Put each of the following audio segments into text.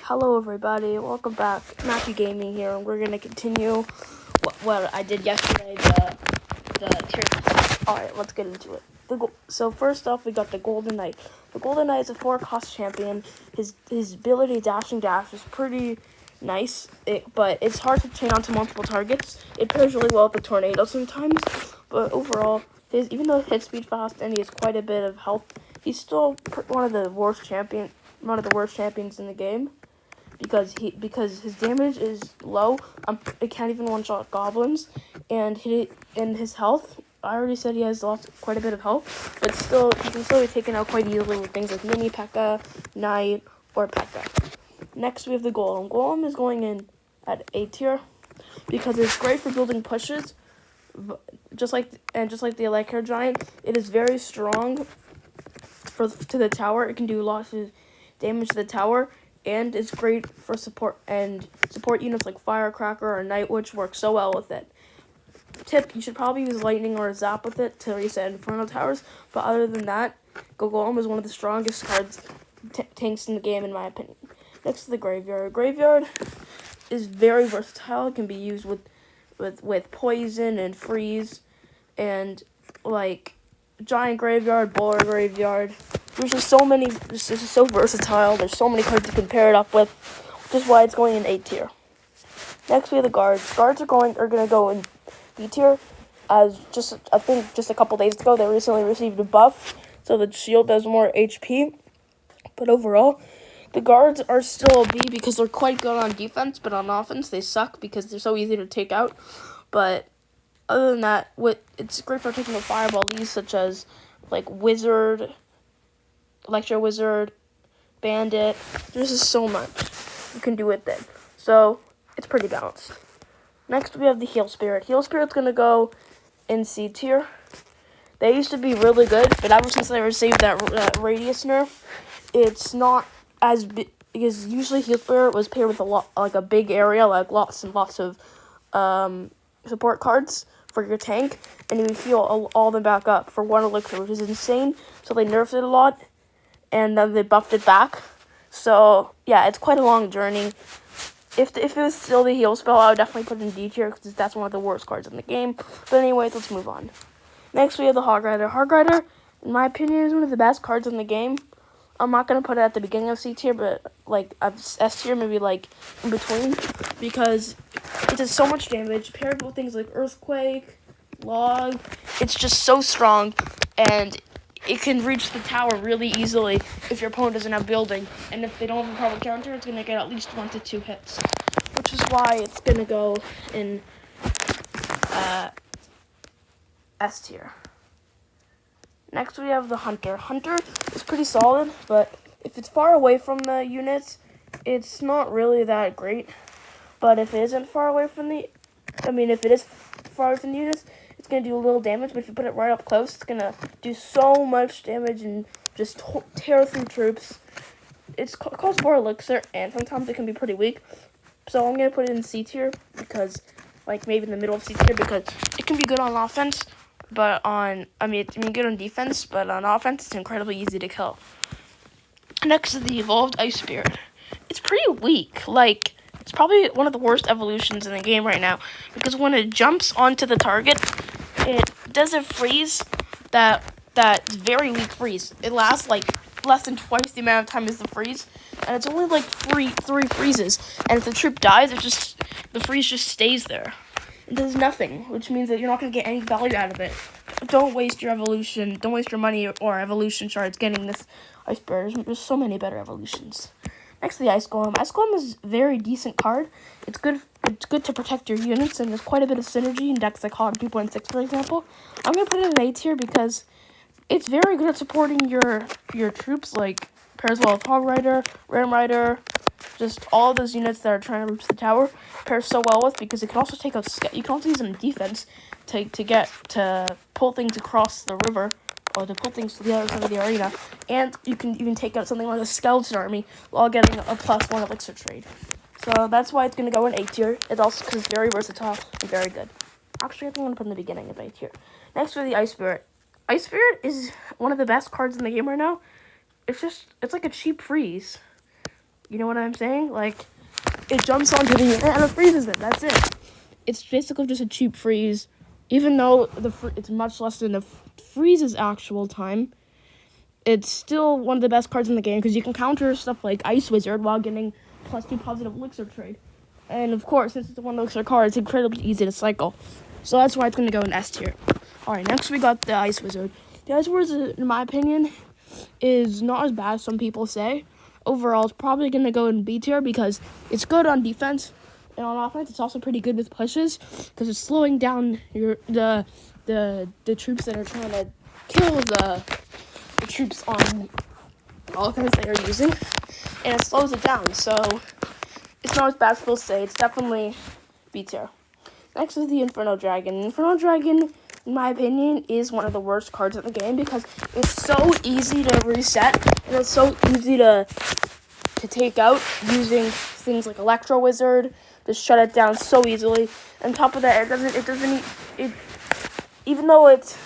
Hello everybody, welcome back. Matthew Gaming here, and we're gonna continue what I did yesterday. The tier list. All right, let's get into it. So first off, we got the Golden Knight. The Golden Knight is a 4-cost champion. His ability dashing dash is pretty nice, but it's hard to chain onto multiple targets. It pairs really well with the tornado sometimes, but overall, even though his speed fast and he has quite a bit of health, he's still one of the worst champions in the game. Because his damage is low. It can't even one-shot goblins, and his health. I already said he has quite a bit of health, but still he can still be taken out quite easily with things like mini P.E.K.K.A, Knight, or P.E.K.K.A. Next we have the Golem. Golem is going in at A tier because it's great for building pushes. Just like the Electro Giant, it is very strong to the tower. It can do lots of damage to the tower. And it's great for support units like Firecracker or Knight, which work so well with it. Tip: you should probably use Lightning or a Zap with it to reset Inferno Towers. But other than that, Golem is one of the strongest tanks in the game, in my opinion. Next to the Graveyard. Graveyard is very versatile. It can be used with Poison and Freeze, and like Giant Graveyard, Bowler Graveyard. There's just so many. This is so versatile. There's so many cards you can pair it up with, which is why it's going in A tier. Next we have the Guards. Guards are gonna go in B tier, as I think just a couple days ago they recently received a buff, so the shield does more HP. But overall, the Guards are still a B because they're quite good on defense, but on offense they suck because they're so easy to take out. But other than that, it's great for taking out fireball leads such as like Wizard, Electro Wizard, Bandit. There's just so much you can do with it. So it's pretty balanced. Next we have the Heal Spirit. Heal Spirit's gonna go in C tier. They used to be really good, but ever since they received that radius nerf, it's not as big, because usually Heal Spirit was paired with a big area, like lots and lots of support cards for your tank, and you would heal all them back up for 1 elixir, which is insane. So they nerfed it a lot, and then they buffed it back. So yeah, it's quite a long journey. If it was still the heal spell, I would definitely put it in D tier because that's one of the worst cards in the game. But anyways, let's move on. Next we have the Hog Rider. Hog Rider, in my opinion, is one of the best cards in the game. I'm not gonna put it at the beginning of C tier, but like S tier, maybe like in between, because it does so much damage paired with things like Earthquake, Log. It's just so strong, and it can reach the tower really easily if your opponent doesn't have building. And if they don't have a proper counter, it's going to get at least 1 to 2 hits. Which is why it's going to go in S tier. Next we have the Hunter. Hunter is pretty solid, but if it's far away from the units, it's not really that great. But if it isn't far away from if it is far away from the units, it's going to do a little damage, but if you put it right up close, it's going to do so much damage and just tear through troops. It costs 4 elixir, and sometimes it can be pretty weak. So I'm going to put it in C tier, because, like, maybe in the middle of C tier, because it can be good on offense, but good on defense, but on offense, it's incredibly easy to kill. Next is the Evolved Ice Spirit. It's pretty weak. Like, it's probably one of the worst evolutions in the game right now, because when it jumps onto the target, it does a freeze that's very weak freeze. It lasts like less than twice the amount of time as the freeze, and it's only like three freezes. And if the troop dies, the freeze just stays there. It does nothing, which means that you're not gonna get any value out of it. Don't waste your evolution. Don't waste your money or evolution shards getting this Ice Spirit. There's so many better evolutions. Next to the Ice Golem. Ice Golem is a very decent card. It's good to protect your units, and there's quite a bit of synergy in decks like Hog 2.6, for example. I'm going to put it in A tier because it's very good at supporting your troops, like pairs well with Hog Rider, Ram Rider, just all of those units that are trying to reach the tower pairs so well with, because it can also take out you can also use them in defense to pull things across the river, or to pull things to the other side of the arena, and you can even take out something like a skeleton army while getting a +1 elixir trade. So that's why it's going to go in A tier. It's also because it's very versatile and very good. Actually, I think I'm going to put in the beginning of A tier. Next we have the Ice Spirit. Ice Spirit is one of the best cards in the game right now. It's like a cheap freeze. You know what I'm saying? Like, it jumps onto the unit and it freezes it. That's it. It's basically just a cheap freeze. Even though it's much less than the freeze's actual time, it's still one of the best cards in the game because you can counter stuff like Ice Wizard while getting +2 positive elixir trade. And of course, since it's a 1 elixir card, it's incredibly easy to cycle. So that's why it's going to go in S tier. Alright, next we got the Ice Wizard. The Ice Wizard, in my opinion, is not as bad as some people say. Overall, it's probably going to go in B tier because it's good on defense. And on offense, it's also pretty good with pushes because it's slowing down the troops that are trying to kill the troops on offense they are using, and it slows it down. So it's not as bad as people say. It's definitely B tier. Next is the Inferno Dragon. Inferno Dragon, in my opinion, is one of the worst cards in the game because it's so easy to reset and it's so easy to take out using things like Electro Wizard. Just shut it down so easily. On top of that, even though it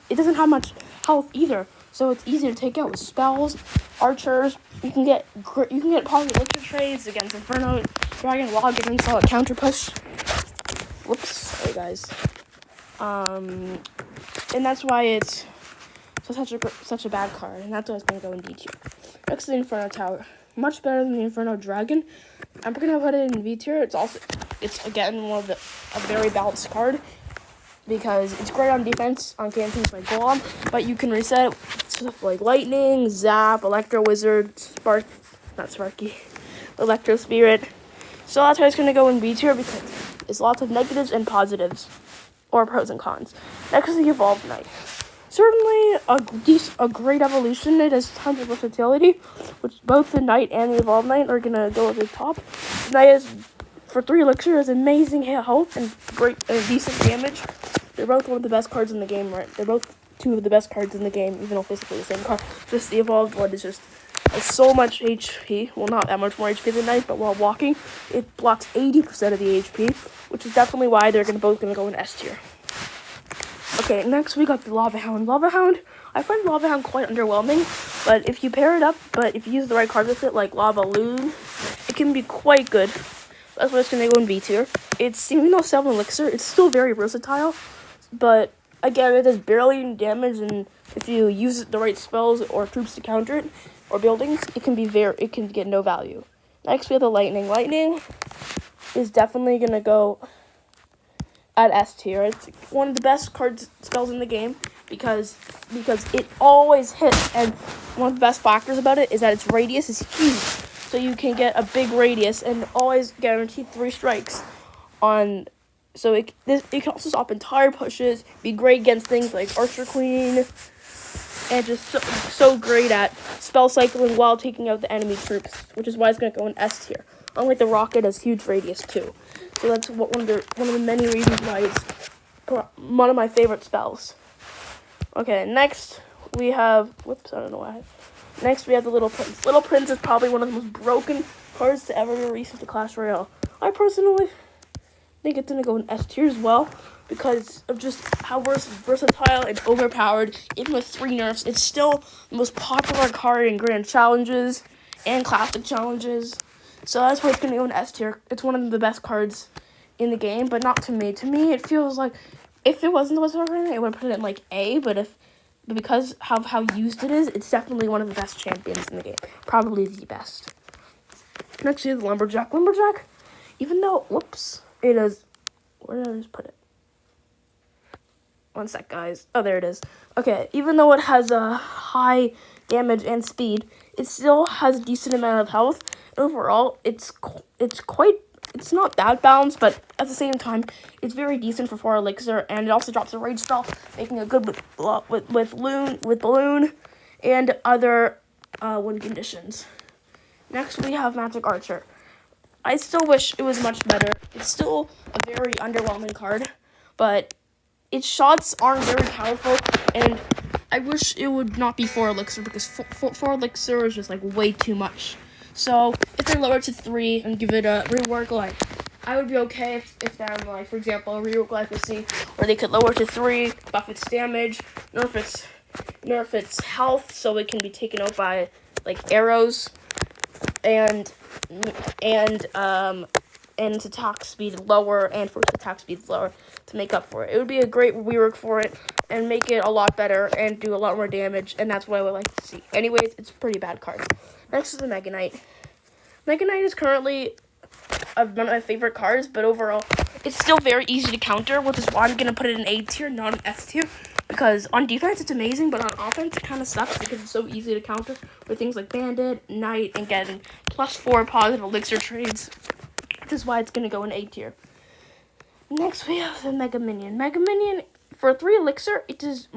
doesn't have much health either, so it's easy to take out with spells, archers. You can get positive elixir trades against Inferno Dragon while getting solid counter push. Whoops, sorry guys. And that's why it's such a bad card, and that's why it's gonna go in D tier. Next is the Inferno Tower. Much better than the Inferno Dragon. I'm gonna put it in V tier. It's again a very balanced card because it's great on defense on campaigns like Golem, but you can reset it with stuff like Lightning, Zap, Electro Wizard, Electro Spirit. So that's why it's gonna go in B tier because it's lots of negatives and positives, or pros and cons. Next is the Evolved Knight. Certainly a great evolution. It has tons of versatility, which both the Knight and the Evolved Knight are gonna go at the top. The Knight is, for 3 elixir, has amazing health and great decent damage. They're both one of the best cards in the game, right? They're both 2 of the best cards in the game, even though basically the same card. Just the Evolved one is just has so much HP. Well, not that much more HP than Knight, but while walking, it blocks 80% of the HP, which is definitely why they're both gonna go in S tier. Okay, next we got the Lava Hound. Lava Hound, I find Lava Hound quite underwhelming, but if you pair it up, if you use the right card with it, like Lava Loon, it can be quite good. That's why it's going to go in B tier. It's, even though 7 elixir, it's still very versatile, but again, it does barely any damage, and if you use the right spells or troops to counter it, or buildings, it can get no value. Next we have the Lightning. Lightning is definitely going to go at S tier. It's one of the best spells in the game because it always hits, and one of the best factors about it is that its radius is huge. So you can get a big radius and always guarantee 3 strikes on. So it can also stop entire pushes, be great against things like Archer Queen, and just so great at spell cycling while taking out the enemy troops, which is why it's going to go in S tier. Unlike the Rocket, has huge radius too. So that's one of the many reasons why it's one of my favorite spells. Okay, next we have, next we have the Little Prince. Little Prince is probably one of the most broken cards to ever be released into Clash Royale. I personally think it's going to go in S tier as well because of just how versatile and overpowered. Even with 3 nerfs, it's still the most popular card in Grand Challenges and Classic Challenges. So that's why it's going to go in S tier. It's one of the best cards in the game, but not to me. To me, it feels like if it wasn't the best card, I would put it in like A, but because of how used it is, it's definitely one of the best champions in the game. Probably the best. Next is the Lumberjack. Lumberjack, even though, it is, where did I just put it? One sec, guys. Oh, there it is. Okay, even though it has a high damage and speed, it still has a decent amount of health. Overall, it's not that balanced, but at the same time, it's very decent for 4 elixir, and it also drops a rage spell, making it good with balloon and other win conditions. Next, we have Magic Archer. I still wish it was much better. It's still a very underwhelming card, but its shots aren't very powerful, and I wish it would not be 4 elixir because 4 elixir is just like way too much. So if they lower it to 3 and give it a rework life, I would be okay if they're like, for example, a rework life would see, or they could lower it to 3, buff its damage, nerf its health so it can be taken out by like arrows, and its attack speed lower and first attack speed lower to make up for it. It would be a great rework for it and make it a lot better and do a lot more damage, and that's what I would like to see. Anyways, it's a pretty bad card. Next is the Mega Knight. Mega Knight is currently one of my favorite cards, but overall, it's still very easy to counter, which is why I'm going to put it in A tier, not an S tier. Because on defense, it's amazing, but on offense, it kind of sucks because it's so easy to counter with things like Bandit, Knight, and getting +4 positive elixir trades. Which is why it's going to go in A tier. Next, we have the Mega Minion. Mega Minion, for 3 elixir, it does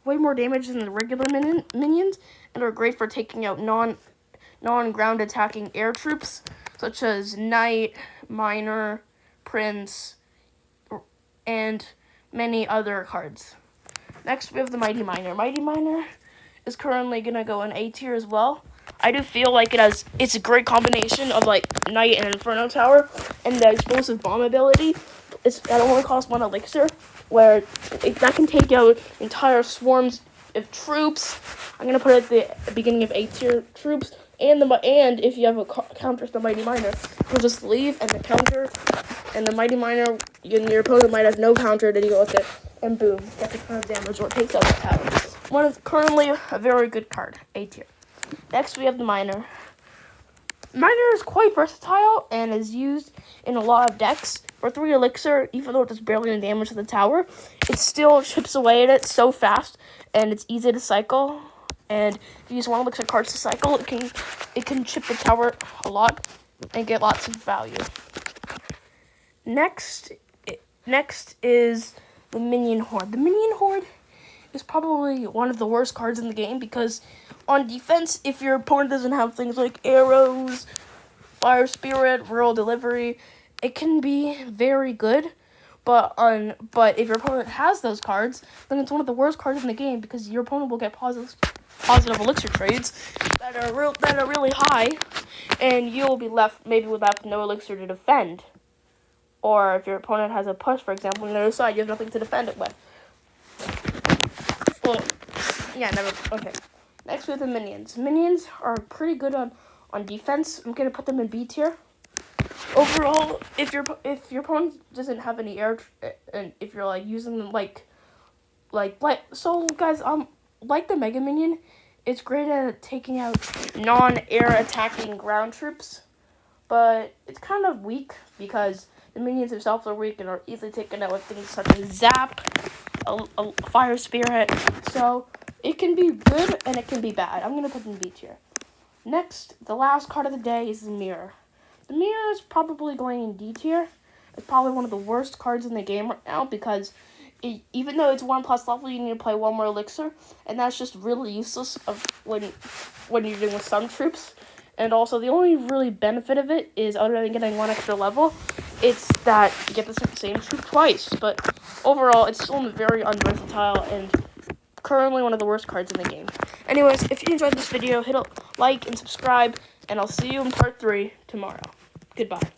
way more damage than the regular minions, and are great for taking out non-ground attacking air troops, such as Knight, Miner, Prince, and many other cards. Next, we have the Mighty Miner. Mighty Miner is currently going to go in A tier as well. I do feel like it's a great combination of like Knight and Inferno Tower, and the explosive bomb ability. That only costs 1 elixir, where that can take out entire swarms of troops. I'm going to put it at the beginning of A tier troops. And if you have a counter to the Mighty Miner, you'll just leave, and the counter, and the Mighty Miner, your opponent might have no counter, then you go with it, and boom, gets a ton of damage, or it takes out the tower. One is currently a very good card, A tier. Next, we have the Miner. Miner is quite versatile, and is used in a lot of decks. For 3 elixir, even though it does barely any damage to the tower, it still chips away at it so fast, and it's easy to cycle. And if you use 1 elixir cards to cycle, it can chip the tower a lot and get lots of value. Next is the Minion Horde. The Minion Horde is probably one of the worst cards in the game because on defense, if your opponent doesn't have things like arrows, fire spirit, rural delivery, it can be very good. But if your opponent has those cards, then it's one of the worst cards in the game because your opponent will get positive elixir trades that are really high, and you'll be left with no elixir to defend. Or if your opponent has a push, for example, on the other side, you have nothing to defend it with. Well, yeah, never. Okay. Next, we have the Minions. Minions are pretty good on defense. I'm gonna put them in B tier. Overall, if your opponent doesn't have any air, and if you're like using them like guys, like the Mega Minion, it's great at taking out non-air attacking ground troops, but it's kind of weak because the minions themselves are weak and are easily taken out with things such as Zap, a Fire Spirit, so it can be good and it can be bad. I'm going to put it in B tier. Next, the last card of the day is the Mirror. The Mirror is probably going in D tier. It's probably one of the worst cards in the game right now because even though it's 1+ level, you need to play 1 more elixir, and that's just really useless when you're dealing with some troops. And also, the only really benefit of it is, other than getting 1 extra level, it's that you get the same troop twice. But overall, it's still very unversatile and currently one of the worst cards in the game. Anyways, if you enjoyed this video, hit a like and subscribe, and I'll see you in part 3 tomorrow. Goodbye.